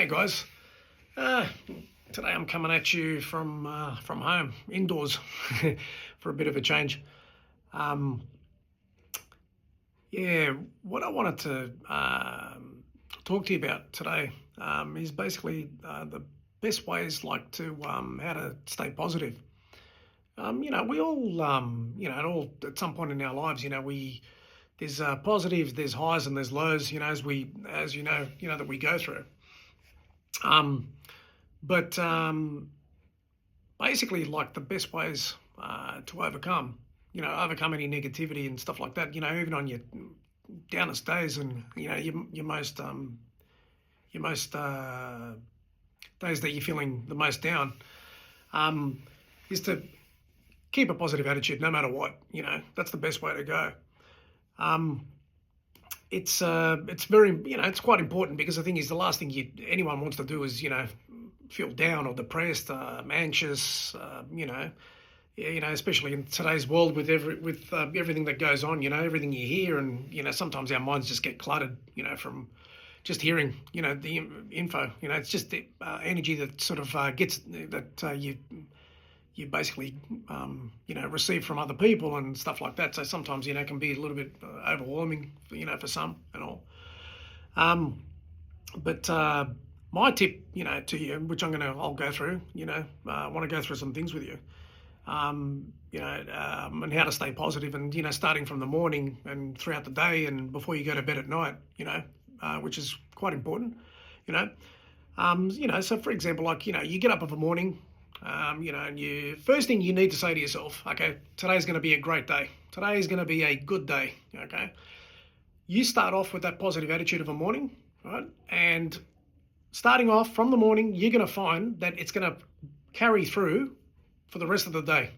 Hey guys, uh, today I'm coming at you from home, indoors, for a bit of a change. Um, yeah, what I wanted to talk to you about today is basically the best ways like to how to stay positive. We all at all at some point in our lives, we there's positives, there's highs, and there's lows. As that we go through. Um, but basically, like the best ways to overcome any negativity and stuff like that. Even on your downest days and your most days that you're feeling the most down, um, is to keep a positive attitude no matter what. That's the best way to go. Um, it's very it's quite important because the thing is the last thing anyone wants to do is feel down or depressed, anxious, especially in today's world with everything that goes on, everything you hear, and sometimes our minds just get cluttered, from just hearing, the info. It's just the energy that sort of gets that you basically receive from other people and stuff like that. So sometimes it can be a little bit overwhelming, for some and all. But my tip, to you, which I'll go through, I want to go through some things with you, and how to stay positive, and starting from the morning and throughout the day and before you go to bed at night, which is quite important, So for example, like you get up of a morning, and first thing you need to say to yourself, okay, today's going to be a great day. Today is going to be a good day. Okay, you start off with that positive attitude of a morning, right? And starting off from the morning, you're going to find that it's going to carry through for the rest of the day,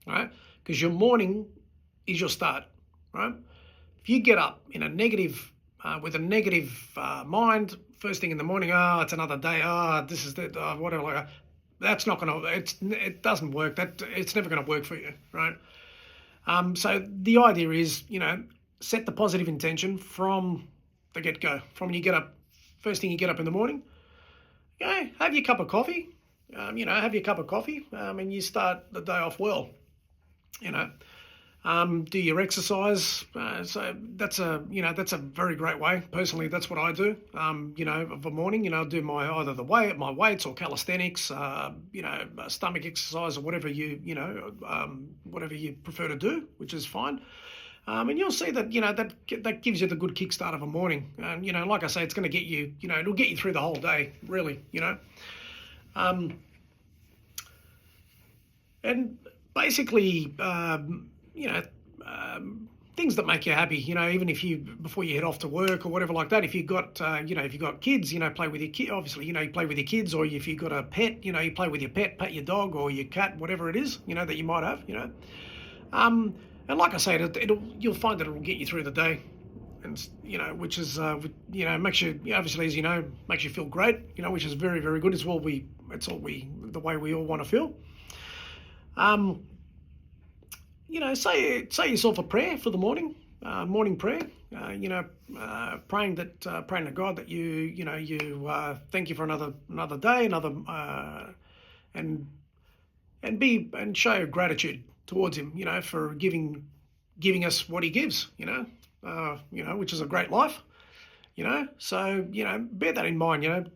right? Because your morning is your start, right? If you get up in a negative, with a negative mind, first thing in the morning, it's another day, this is the whatever, like that's not going to, it doesn't work. It's never going to work for you, right? So the idea is, set the positive intention from the get-go. From when you get up, first thing you get up in the morning, have your cup of coffee, and you start the day off well, do your exercise. So that's a very great way. Personally, that's what I do. Of a morning, I do either my weights or calisthenics, stomach exercise or whatever whatever you prefer to do, which is fine. And you'll see that that gives you the good kickstart of a morning. And like I say, it's going to get you. It'll get you through the whole day, really. And basically. Things that make you happy, even if before you head off to work or whatever like that, if you've got, if you've got kids, play with your kid, obviously, you play with your kids, or if you've got a pet, you play with your pet, pet your dog or your cat, whatever it is, that you might have, and like I say, you'll find that it'll get you through the day, and, which is, makes you, obviously, as makes you feel great, which is very, very good. It's the way we all want to feel. Say yourself a prayer for the morning prayer. Praying to God that you thank you for another day, and show gratitude towards Him, for giving us what He gives, which is a great life, So bear that in mind,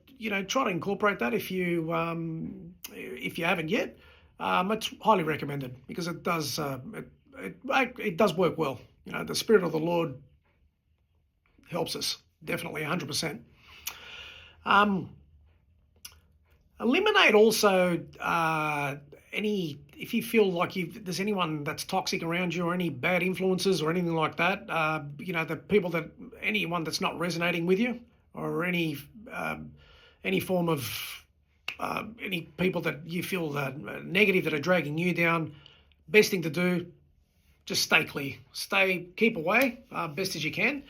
try to incorporate that if you haven't yet. It's highly recommended because it does it does work well. The Spirit of the Lord helps us, definitely 100%. Eliminate also if you feel like there's anyone that's toxic around you or any bad influences or anything like that. Anyone that's not resonating with you, or any form of any people that you feel negative that are dragging you down. Best thing to do, just stay clear. Keep away best as you can,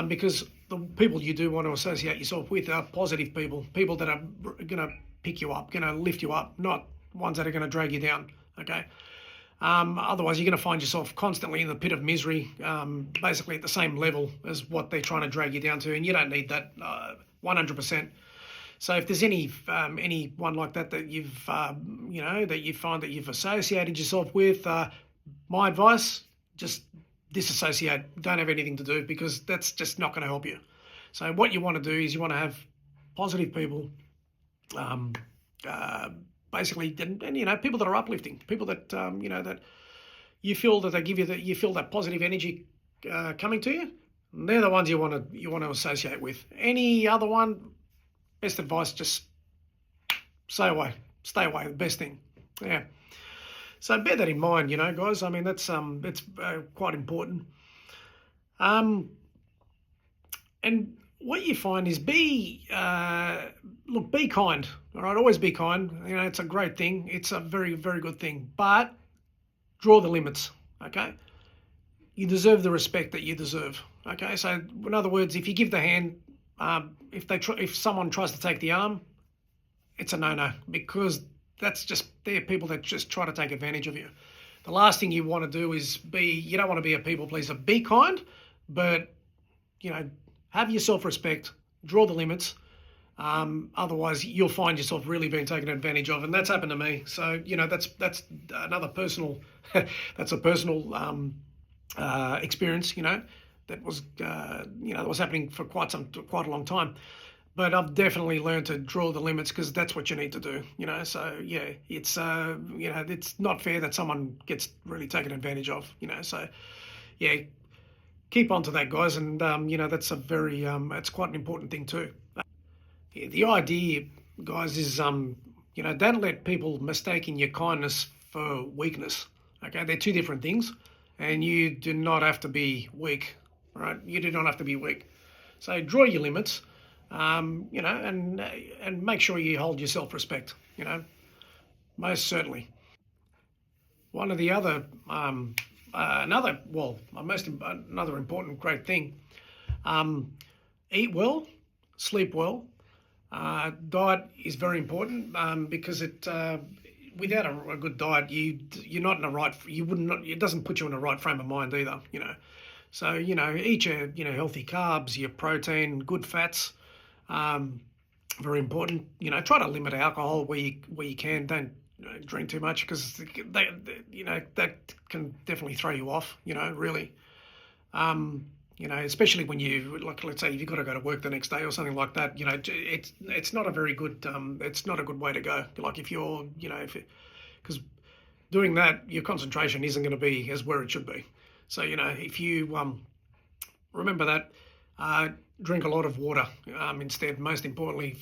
because the people you do want to associate yourself with are positive people that are going to pick you up, going to lift you up, not ones that are going to drag you down, okay? Otherwise, you're going to find yourself constantly in the pit of misery, basically at the same level as what they're trying to drag you down to, and you don't need that 100%. So if there's anyone like that that you've that you find that you've associated yourself with, my advice: just disassociate. Don't have anything to do, because that's just not going to help you. So what you want to do is you want to have positive people, um, uh, basically, and people that are uplifting, people that that you feel that they give you you feel that positive energy coming to you. They're the ones you want to associate with. Any other one, best advice, just stay away. Stay away. The best thing. Yeah. So bear that in mind, guys. I mean, that's it's quite important. And what you find is be kind. All right, always be kind. It's a great thing. It's a very, very good thing. But draw the limits. Okay. You deserve the respect that you deserve. Okay. So in other words, if you give the hand, if someone tries to take the arm, it's a no-no, because they're people that just try to take advantage of you. The last thing you want to do is you don't want to be a people pleaser. Be kind, but have your self-respect, draw the limits. Otherwise, you'll find yourself really being taken advantage of, and that's happened to me. So that's another personal, that's a personal experience. That was that was happening for quite a long time. But I've definitely learned to draw the limits, because that's what you need to do. So yeah, it's it's not fair that someone gets really taken advantage of. So yeah, keep on to that, guys, and that's a very it's quite an important thing too. Yeah, the idea, guys, is don't let people mistaking your kindness for weakness. Okay, they're two different things, and you do not have to be weak. Right, you do not have to be weak. So draw your limits. And make sure you hold your self-respect. Most certainly. One of the other another important great thing: eat well, sleep well. Diet is very important, because without a good diet, you're not in it doesn't put you in the right frame of mind either. So eat your healthy carbs, your protein, good fats. Very important. Try to limit alcohol where you can. Don't drink too much, because that can definitely throw you off. Really. Especially when let's say if you've got to go to work the next day or something like that. It's not a very good. It's not a good way to go. Like if you're, because doing that, your concentration isn't going to be as where it should be. So if you remember that. Drink a lot of water instead. Most importantly,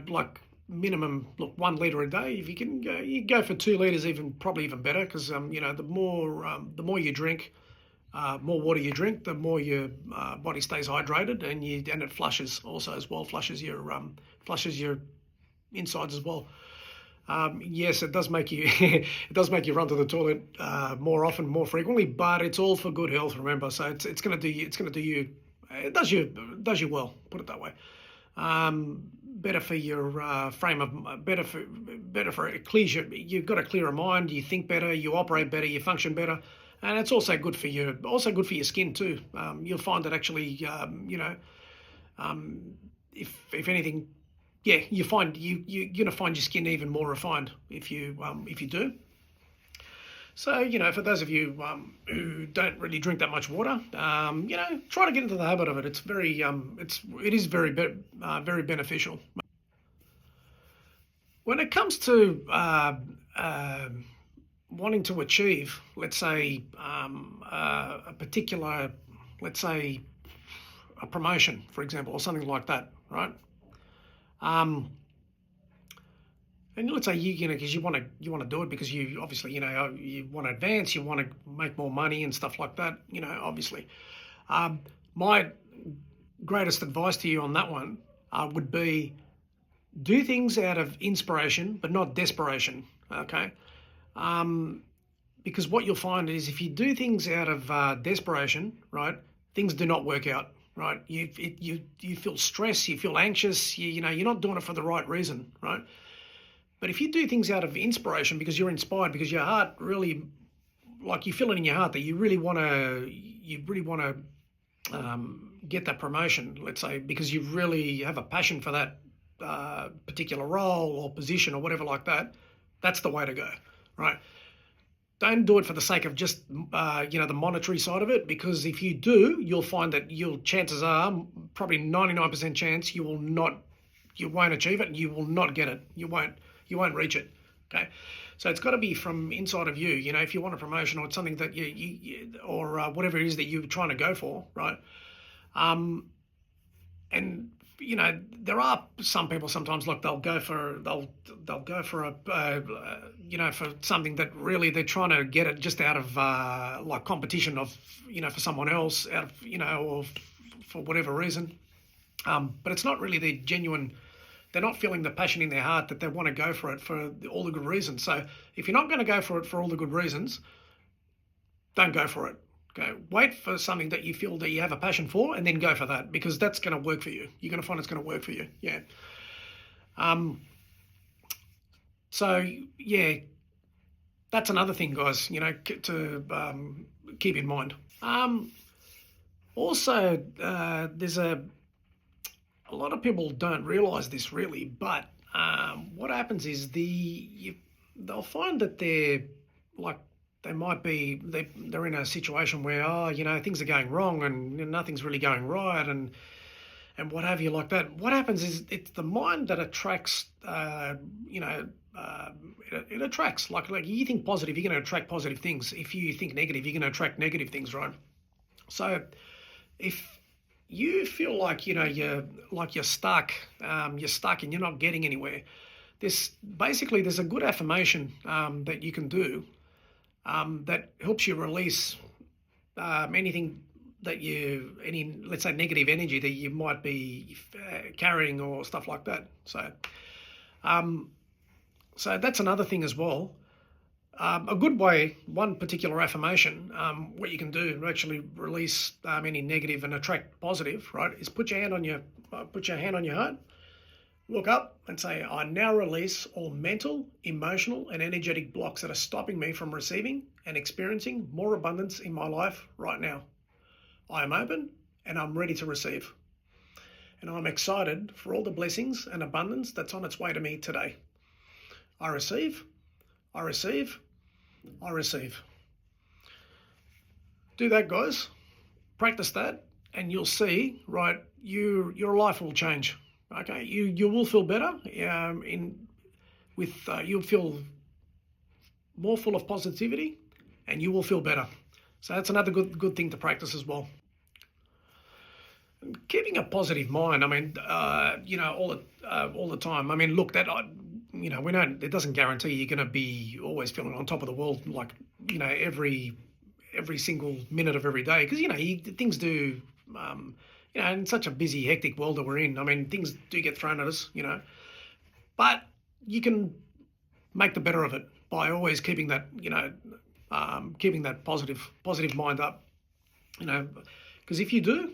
like minimum 1 litre a day. If you can, you go for 2 litres, probably even better, because the more you drink, more water you drink, the more your body stays hydrated, and it flushes also as well. Flushes your insides as well. Yes, it does make you it does make you run to the toilet more often, more frequently, but it's all for good health. Remember, so it's going to do you. It's going to do you. It does you well. Put it that way. Better for your frame of better for it clears your. You've got a clearer mind. You think better. You operate better. You function better, and it's also good for your skin too. You'll find that actually, if anything, yeah, you're going to find your skin even more refined if you do. So, for those of you who don't really drink that much water, try to get into the habit of it. It's it is very beneficial. When it comes to wanting to achieve, let's say, a particular, let's say, a promotion, for example, or something like that, right? And let's say because you want to do it because you obviously you want to advance, you want to make more money and stuff like that. Obviously, my greatest advice to you on that one would be do things out of inspiration, but not desperation. Okay, because what you'll find is if you do things out of desperation, right, things do not work out. Right, you feel stress, you feel anxious. You're not doing it for the right reason, right? But if you do things out of inspiration because you're inspired, because your heart really, like you feel it in your heart that you really want to get that promotion, let's say, because you really have a passion for that particular role or position or whatever like that, that's the way to go, right? Don't do it for the sake of just the monetary side of it, because if you do, you'll find that chances are probably 99% chance you won't achieve it, and you will not get it. You won't reach it. Okay, so it's got to be from inside of you. If you want a promotion or it's something that or whatever it is that you're trying to go for, right? And there are some people sometimes, like, they'll go for for something that really they're trying to get it just out of like competition of for someone else, out of or for whatever reason, but it's not really their genuine. They're not feeling the passion in their heart that they want to go for it for all the good reasons. So if you're not going to go for it for all the good reasons, don't go for it. Okay, wait for something that you feel that you have a passion for, and then go for that, because that's going to work for you. You're going to find it's going to work for you. Yeah. So yeah, that's another thing, guys. To keep in mind. Also, there's a lot of people don't realise this really, but what happens is they'll find that they're in a situation where things are going wrong and nothing's really going right and what have you, like that. What happens is it's the mind that attracts. It attracts, like you think positive, you're going to attract positive things. If you think negative, you're going to attract negative things, right? So if you feel like you're stuck and you're not getting anywhere, there's a good affirmation that you can do. That helps you release anything that let's say, negative energy that you might be carrying or stuff like that. So that's another thing as well. A good way, one particular affirmation, what you can do to actually release any negative and attract positive, right, is put your hand on your heart. Look up and say, I now release all mental, emotional, and energetic blocks that are stopping me from receiving and experiencing more abundance in my life right now. I am open and I'm ready to receive. And I'm excited for all the blessings and abundance that's on its way to me today. I receive, I receive, I receive. Do that, guys. Practice that and you'll see, right, your life will change. Okay, you will feel better. You'll feel more full of positivity, and you will feel better. So that's another good thing to practice as well. Keeping a positive mind. I mean, all the time. I mean, look, we don't. It doesn't guarantee you're going to be always feeling on top of the world, like every single minute of every day, because things do. In such a busy, hectic world that we're in, I mean, things do get thrown at us, but you can make the better of it by always keeping that, keeping that positive mind up, because if you do,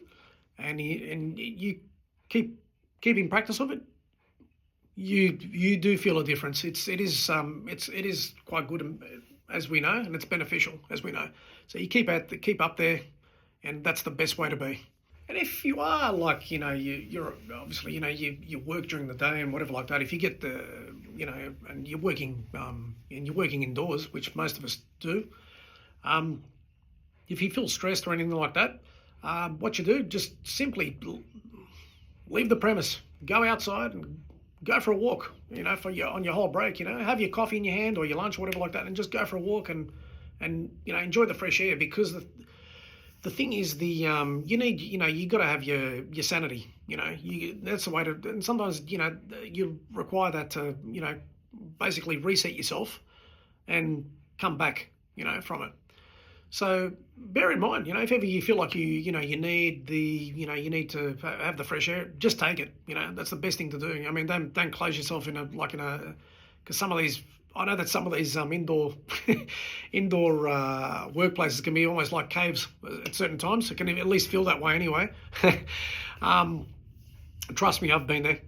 and you keep in practice of it, you do feel a difference. It is quite good, as we know, and it's beneficial, as we know. So you keep up there, and that's the best way to be. And if you are like, you're obviously, you work during the day and whatever like that, if you get and you're working indoors, which most of us do, if you feel stressed or anything like that, what you do, just simply leave the premise, go outside and go for a walk, on your whole break, have your coffee in your hand or your lunch or whatever like that, and just go for a walk and enjoy the fresh air, because the thing is, you got to have your sanity. That's the way to. And sometimes you require that to basically reset yourself and come back from it. So bear in mind, if ever you feel like you need you need to have the fresh air, just take it. That's the best thing to do. I mean, don't close yourself because some of these. I know that some of these indoor workplaces can be almost like caves at certain times. It can at least feel that way anyway. Trust me, I've been there.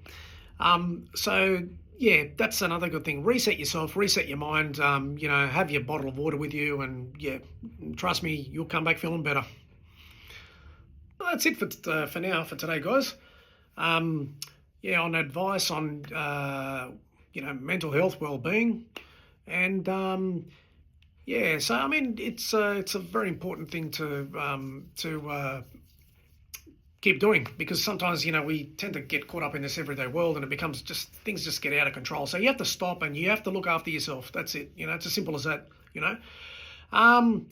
So yeah, that's another good thing. Reset yourself, reset your mind. Have your bottle of water with you, and yeah, trust me, you'll come back feeling better. Well, that's it for now, for today, guys. yeah, on advice on mental health, well-being, and yeah. So I mean, it's a very important thing to keep doing, because sometimes we tend to get caught up in this everyday world, and it becomes just things just get out of control. So you have to stop and you have to look after yourself. That's it. It's as simple as that. Um,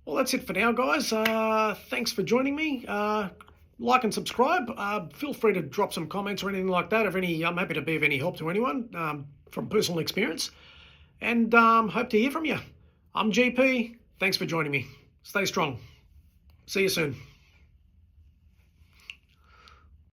well, that's it for now, guys. Thanks for joining me. Like and subscribe. Feel free to drop some comments or anything like that. I'm happy to be of any help to anyone from personal experience, and hope to hear from you. I'm GP. Thanks for joining me. Stay strong. See you soon.